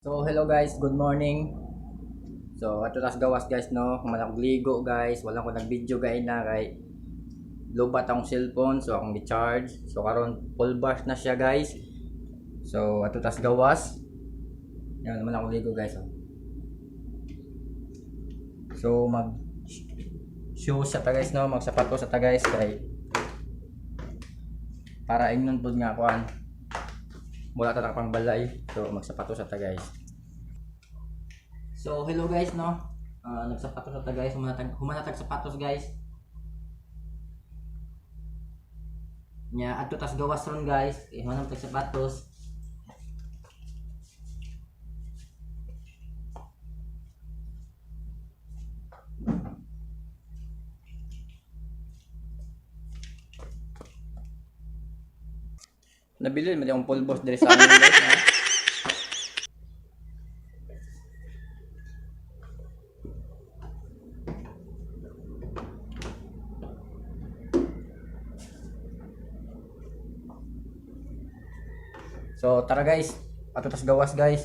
So hello guys, good morning. So ato tas gawas guys no, managligo guys, wala ko nag-video guys na kay lobat akong cellphone so akong gi-charge. So karon full bar na siya guys. So ato tas gawas. Yan naman ako ligo guys. Oh. So mag shoes sa ta guys no, magsapatos sa ta guys kay para ingnon pud nga kuan. Wala ta pang balay. So magsapatos sa ta guys. So hello guys no. Nagsapatos sa ta guys, humanatag sapatos guys. Nya adto tas gawas ron guys, humanatag sapatos. Nabili mo yung pulbos diri sa amin guys no. So tara guys, ato tas gawas guys.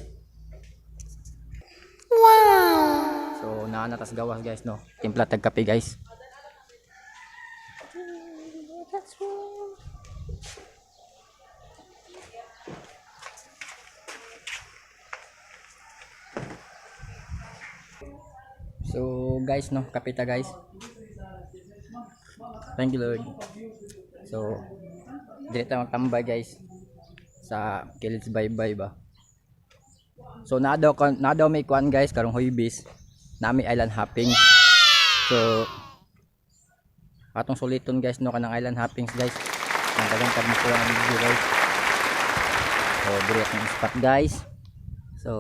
Wow. So naa tas gawas guys no. Timpla tag kape guys. So guys no, kape ta guys. Thank you Lord. So dili ta magtambay guys sa Kilits Bye-bye ba. So na daw may kuan guys karong Huibis nami island hopping. So atong suliton guys no kanang island hoppings guys. Ang dagang tag mo ang video guys. So direct ng spot guys. So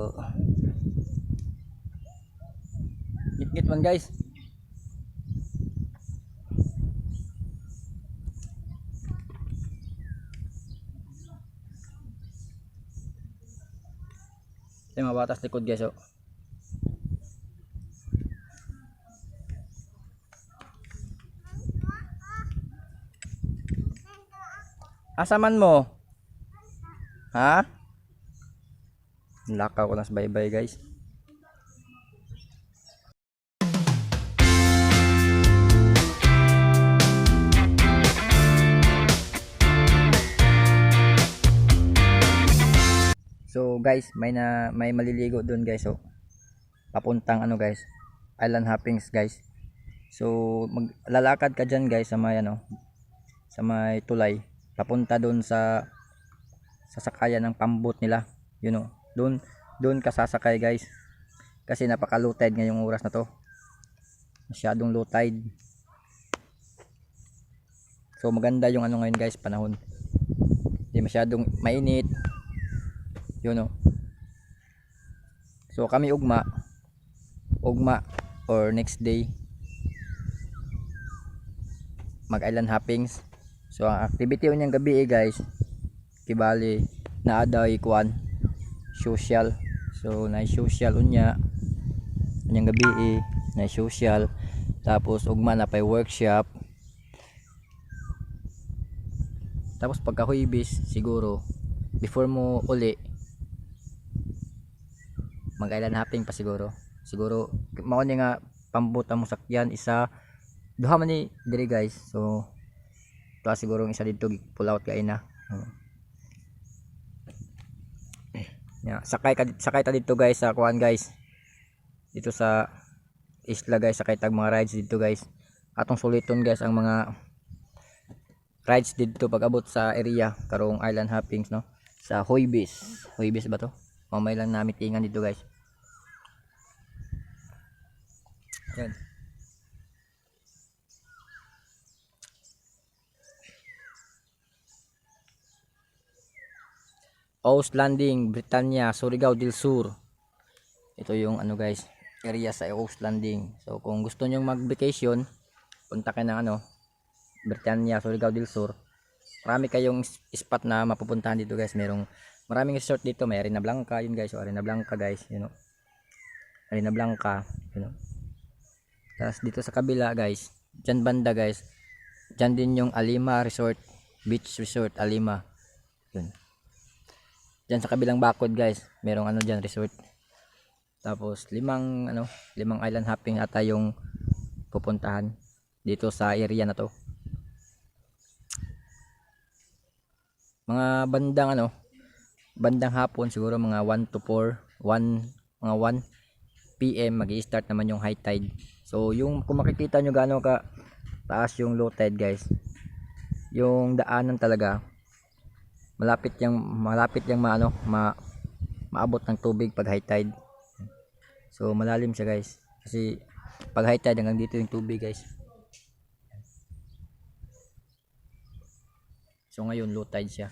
git man guys. Ito yung mga batas likod guys oh. Asaman mo? Ha? Lakaw ko na sa bye-bye guys. So guys, may maliligo doon guys oh. Papuntang ano guys, island hoppings guys. So maglalakad ka diyan guys sa may ano, sa may tulay. Papunta doon sa sasakayan ng pambot nila. You know, doon ka sasakay guys. Kasi napaka-low tide ngayong oras na to. Masyadong low tide. So maganda yung ano ngayon guys, panahon. Hindi masyadong mainit. You know. So kami ugma or next day mag island hoppings. So ang activity unyang gabi guys kibali naa daw ikuan social. So na social unya unyang gabi na social, tapos ugma na pay workshop, tapos pagka Huibis siguro before mo uli mag island hopping pa siguro mao ni nga pambuta mo sakyan isa duha man ni diri guys. So tuwa siguro isa dito pull out kay na yeah, sakay ta dito guys sa kuan guys dito sa isla guys, sakay tag mga rides dito guys. Atong suliton guys ang mga rides dito pag abot sa area karong island hoppings no sa Huibis ba to? Mamay lang namin tingan dito guys. Yan. Oust Landing, Britannia, Surigao del Sur. Ito yung ano guys, area sa Oust Landing. So kung gusto niyo mag-vacation, punta kayo ng ano, Britannia, Surigao del Sur. Marami kayong spot na mapupuntahan dito guys. Maraming resort dito, may Arena Blanca yun guys, so Arena Blanca guys, you know. Arena Blanca, you know. Tapos dito sa kabila guys, dyan banda guys, dyan din yung Alima Resort, Beach Resort Alima. Yun. Diyan sa kabilang bakod guys, merong ano diyan resort. Tapos limang island hopping ata yung pupuntahan dito sa area na to. Mga bandang hapon siguro mga 1 to 4, 1 mga 1 PM magi-start naman yung high tide. So yung kung makikita nyo gaano ka taas yung low tide guys, yung daanan talaga malapit yang maabot ng tubig pag high tide. So malalim siya guys. Kasi pag high tide hanggang dito yung tubig guys. So ngayon low tide siya.